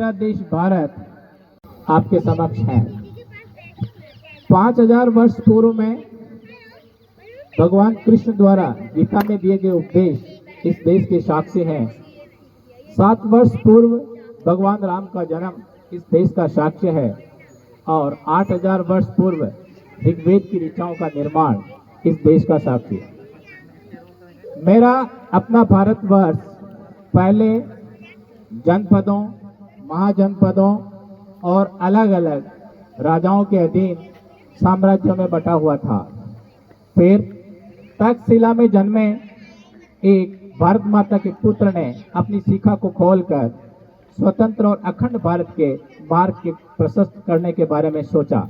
मेरा देश भारत आपके समक्ष है। 5000 वर्ष पूर्व में भगवान कृष्ण द्वारा गीता में दिए गए उपदेश इस देश के साक्षी हैं। 7 वर्ष पूर्व भगवान राम का जन्म इस देश का साक्ष्य है और 8000 वर्ष पूर्व ऋग्वेद की ऋचाओं का निर्माण इस देश का साक्षी है। मेरा अपना भारतवर्ष पहले जनपदों, महाजनपदों और अलग अलग राजाओं के अधीन साम्राज्यों में बटा हुआ था। फिर तक्षशिला में जन्मे एक भारत माता के पुत्र ने अपनी शिखा को खोलकर स्वतंत्र और अखंड भारत के मार्ग के प्रशस्त करने के बारे में सोचा।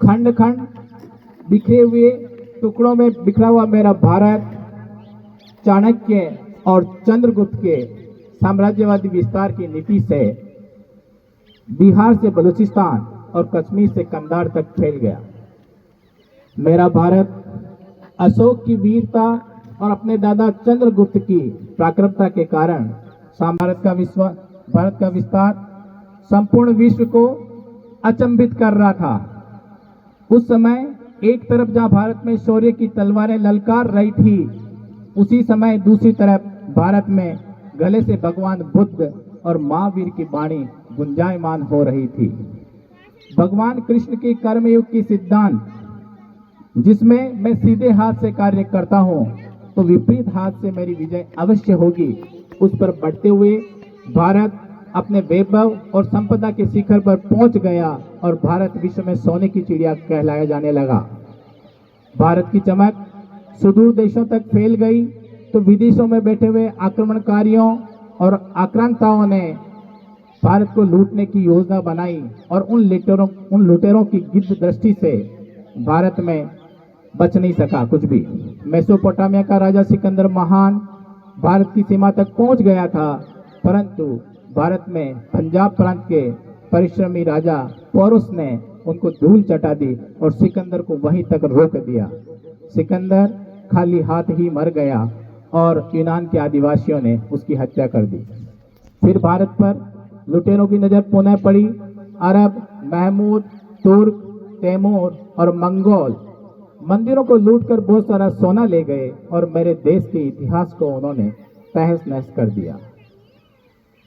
खंड खंड बिखरे हुए टुकड़ों में बिखरा हुआ मेरा भारत चाणक्य और चंद्रगुप्त के साम्राज्यवादी विस्तार की नीति से बिहार से बलूचिस्तान और कश्मीर से कंधार तक फैल गया। मेरा भारत अशोक की वीरता और अपने दादा चंद्रगुप्त की पराक्रमता के कारण भारत का विस्तार संपूर्ण विश्व को अचंभित कर रहा था। उस समय एक तरफ जहां भारत में शौर्य की तलवारें ललकार रही थी, उसी समय दूसरी तरफ भारत में गले से भगवान बुद्ध और महावीर की वाणी गुंजायमान हो रही थी। भगवान कृष्ण के कर्मयोग की सिद्धांत, जिसमें मैं सीधे हाथ से कार्य करता हूं तो विपरीत हाथ से मेरी विजय अवश्य होगी, उस पर बढ़ते हुए भारत अपने वैभव और संपदा के शिखर पर पहुंच गया और भारत विश्व में सोने की चिड़िया कहलाया जाने लगा। भारत की चमक सुदूर देशों तक फैल गई तो विदेशों में बैठे हुए आक्रमणकारियों और आक्रांताओं ने भारत को लूटने की योजना बनाई और उन लुटेरों की गिद्ध दृष्टि से भारत में बच नहीं सका कुछ भी। मेसोपोटामिया का राजा सिकंदर महान भारत की सीमा तक पहुंच गया था, परंतु भारत में पंजाब प्रांत के परिश्रमी राजा पोरुस ने उनको धूल चटा दी और सिकंदर को वहीं तक रोक दिया। सिकंदर खाली हाथ ही मर गया और यूनान के आदिवासियों ने उसकी हत्या कर दी। फिर भारत पर लुटेरों की नजर पुनः पड़ी। अरब, महमूद, तुर्क, तैमूर और मंगोल मंदिरों को लूटकर बहुत सारा सोना ले गए और मेरे देश के इतिहास को उन्होंने तहस नहस कर दिया।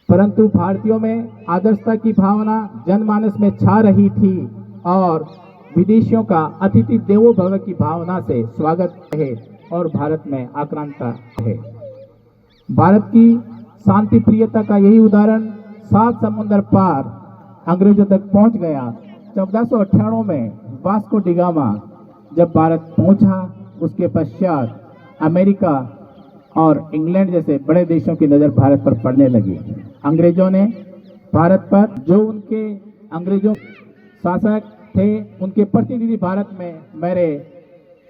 परंतु भारतीयों में आदर्शता की भावना जनमानस में छा रही थी और विदेशियों का अतिथि देवो भव की भावना से स्वागत है और भारत में आक्रांता है। भारत की शांति प्रियता का यही उदाहरण 7 समुंदर पार अंग्रेजों तक पहुंच गया। 1498 में वास्को डी गामा जब भारत पहुंचा, उसके पश्चात अमेरिका और इंग्लैंड जैसे बड़े देशों की नज़र भारत पर पड़ने लगी। अंग्रेजों ने भारत पर, जो उनके अंग्रेजों शासक थे, उनके प्रतिनिधि भारत में मेरे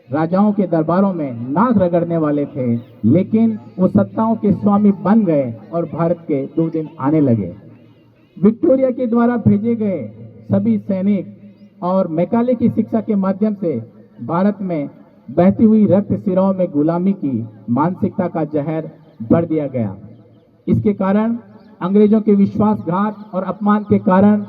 राजाओं के दरबारों में नाक रगड़ने वाले थे, लेकिन वो सत्ताओं के स्वामी बन गए और भारत के 2 दिन आने लगे। विक्टोरिया के द्वारा भेजे गए सभी सैनिक और मैकाले की शिक्षा के माध्यम से भारत में बहती हुई रक्त सिराओं में गुलामी की मानसिकता का जहर भर दिया गया। इसके कारण अंग्रेजों के विश्वासघात और अपमान के कारण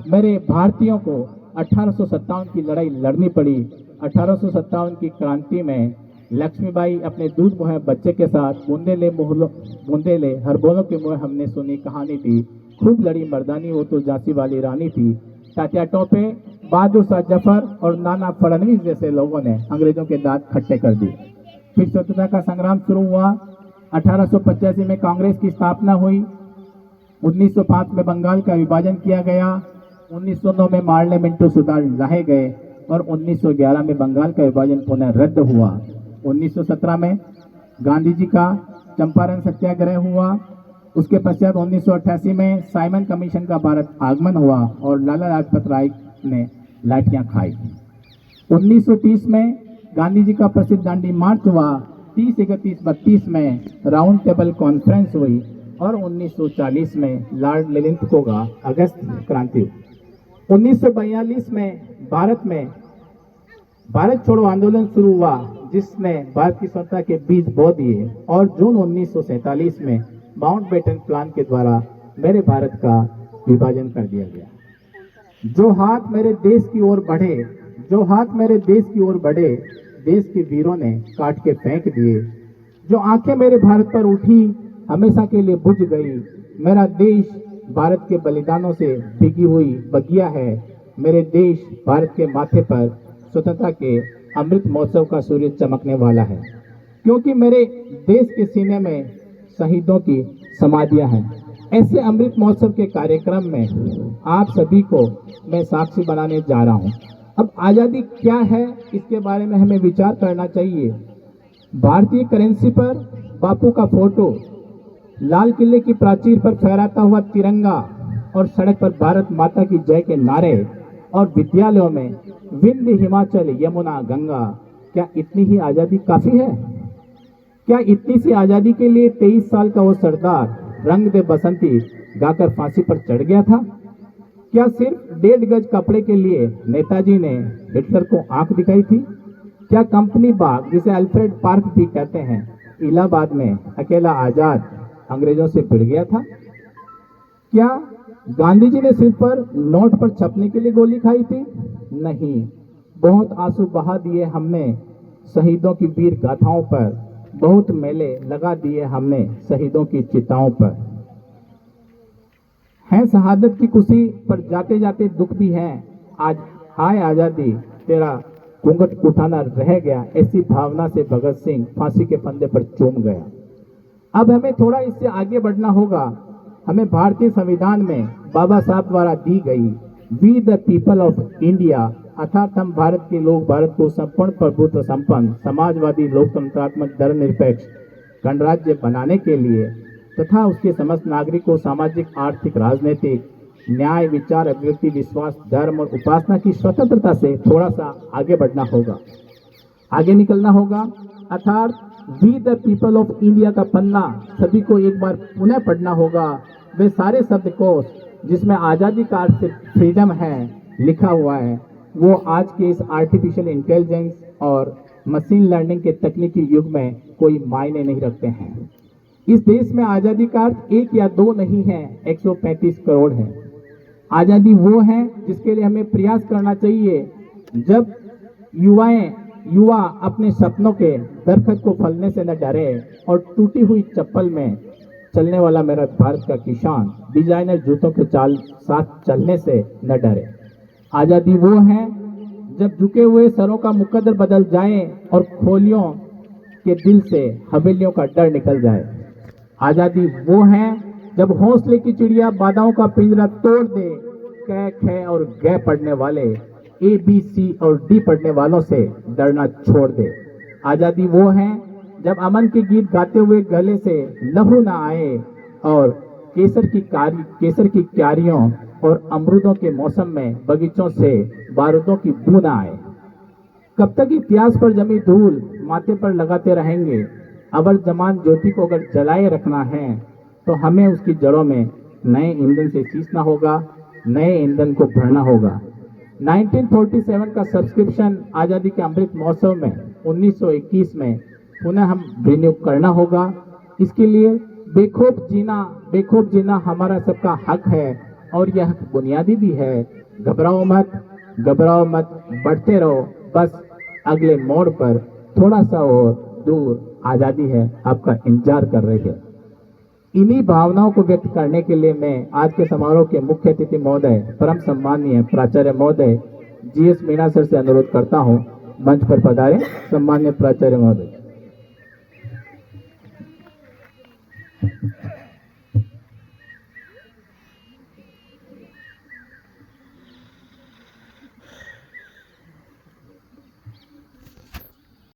मेरे भारतीयों को 1857 की लड़ाई लड़नी पड़ी। 1857 की क्रांति में लक्ष्मीबाई अपने दूध मुहे बच्चे के साथ बूंदेले हरबोलों के मुँह हमने सुनी कहानी थी, खूब लड़ी मर्दानी वो तो झांसी वाली रानी थी। तात्या टोपे, बहादुर शाह जफर और नाना फडणवीस जैसे लोगों ने अंग्रेजों के दांत खट्टे कर दिए। फिर स्वतंत्रता का संग्राम शुरू हुआ। 1885 में कांग्रेस की स्थापना हुई। 1905 में बंगाल का विभाजन किया गया। 1909 में मार्ले मिंटो सुधार लाए गए और 1911 में बंगाल का विभाजन पुनः रद्द हुआ। 1917 में गांधी जी का चंपारण सत्याग्रह हुआ। उसके पश्चात 1988 में साइमन कमीशन का भारत आगमन हुआ और लाला लाजपत राय ने लाठियां खाई। 1930 में गांधी जी का प्रसिद्ध दांडी मार्च हुआ। 30-31-32 में राउंड टेबल कॉन्फ्रेंस हुई और 1940 में लॉर्ड लिलिंथगो का अगस्त क्रांति हुई। 1942 में भारत छोड़ो आंदोलन शुरू हुआ, जिसने भारत की स्वतंत्रता के बीज बो दिए और जून 1947 में माउंटबेटन प्लान के द्वारा मेरे भारत का विभाजन कर दिया गया। जो हाथ मेरे देश की ओर बढ़े, जो हाथ मेरे देश की ओर बढ़े, देश के वीरों ने काट के फेंक दिए। जो आंखें मेरे भारत पर उठी, हमेशा के लिए बुझ गई। मेरा देश भारत के बलिदानों से भीगी हुई बगिया है। मेरे देश भारत के माथे पर स्वतंत्रता के अमृत महोत्सव का सूर्य चमकने वाला है, क्योंकि मेरे देश के सीने में शहीदों की समाधियां हैं। ऐसे अमृत महोत्सव के कार्यक्रम में आप सभी को मैं साक्षी बनाने जा रहा हूं। अब आज़ादी क्या है, इसके बारे में हमें विचार करना चाहिए। भारतीय करेंसी पर बापू का फोटो, लाल किले की प्राचीर पर फहराता हुआ तिरंगा और सड़क पर भारत माता की जय के नारे, और विद्यालयों में विंध्य हिमाचल यमुना गंगा। क्या इतनी ही आज़ादी काफ़ी है? क्या इतनी सी आज़ादी के लिए 23 साल का वो सरदार रंग दे बसंती गाकर फांसी पर चढ़ गया था? क्या सिर्फ 1.5 गज कपड़े के लिए नेताजी ने हिटलर को आंख दिखाई थी? क्या कंपनी बाग, जिसे अल्फ्रेड पार्क भी कहते हैं, इलाहाबाद में अकेला आजाद अंग्रेजों से भिड़ गया था? क्या गांधी जी ने सिर पर नोट पर छपने के लिए गोली खाई थी? नहीं, बहुत आंसू बहा दिए हमने शहीदों की वीर गाथाओं पर, बहुत मेले लगा दिए हमने शहीदों की चिताओं पर। है शहादत की खुशी पर जाते जाते दुख भी है। आज हाय आजादी तेरा घूंघट उठाना रह गया, ऐसी भावना से भगत सिंह फांसी के फंदे पर चूम गया। अब हमें थोड़ा इससे आगे बढ़ना होगा। हमें भारतीय संविधान में बाबा साहब द्वारा दी गई we the people of India, अर्थात हम भारत के लोग भारत को संपूर्ण प्रभुत्व संपन्न समाजवादी लोकतंत्रात्मक धर्मनिरपेक्ष गणराज्य बनाने के लिए तथा उसके समस्त नागरिक को सामाजिक आर्थिक राजनीतिक न्याय विचार अभिव्यक्ति विश्वास धर्म और उपासना की स्वतंत्रता से थोड़ा सा आगे बढ़ना होगा, आगे निकलना होगा। अर्थात we the people of India का पन्ना सभी को एक बार पुनः पढ़ना होगा। वे सारे शब्दकोश जिसमें आज़ादी का अर्थ फ्रीडम है लिखा हुआ है, वो आज के इस आर्टिफिशियल इंटेलिजेंस और मशीन लर्निंग के तकनीकी युग में कोई मायने नहीं रखते हैं। इस देश में आज़ादी का अर्थ 1 या 2 नहीं है, 135 करोड़ है। आज़ादी वो है जिसके लिए हमें प्रयास करना चाहिए। जब युवा अपने सपनों के दरख्त को फलने से न डरे और टूटी हुई चप्पल में चलने वाला मेरा भारत का किसान डिजाइनर जूतों के साथ चलने से न डरे। आज़ादी वो है जब झुके हुए सरों का मुकद्दर बदल जाए और खोलियों के दिल से हवेलियों का डर निकल जाए। आज़ादी वो है जब हौसले की चिड़िया बाधाओं का पिंजरा तोड़ दे, क ख और ग पढ़ने वाले ABC और D पढ़ने वालों से डरना छोड़ दे। आज़ादी वो है जब अमन के गीत गाते हुए गले से लहू ना आए और केसर की क्यारियों और अमरूदों के मौसम में बगीचों से बारूदों की बू ना आए। कब तक इतिहास पर जमी धूल माथे पर लगाते रहेंगे? अबर जमान ज्योति को अगर जलाए रखना है तो हमें उसकी जड़ों में नए ईंधन से सींचना होगा, नए ईंधन को भरना होगा। 1947 का सब्सक्रिप्शन आज़ादी के अमृत महोत्सव में 1921 में पुनः हम रिन्यू करना होगा। इसके लिए बेखौफ जीना हमारा सबका हक है और यह हक बुनियादी भी है। घबराओ मत, बढ़ते रहो, बस अगले मोड़ पर थोड़ा सा और दूर आज़ादी है आपका इंतजार कर रही है। इन्हीं भावनाओं को व्यक्त करने के लिए मैं आज के समारोह के मुख्य अतिथि महोदय परम सम्माननीय प्राचार्य महोदय GS मीणा सर से अनुरोध करता हूं, मंच पर पधारें। सम्माननीय प्राचार्य महोदय।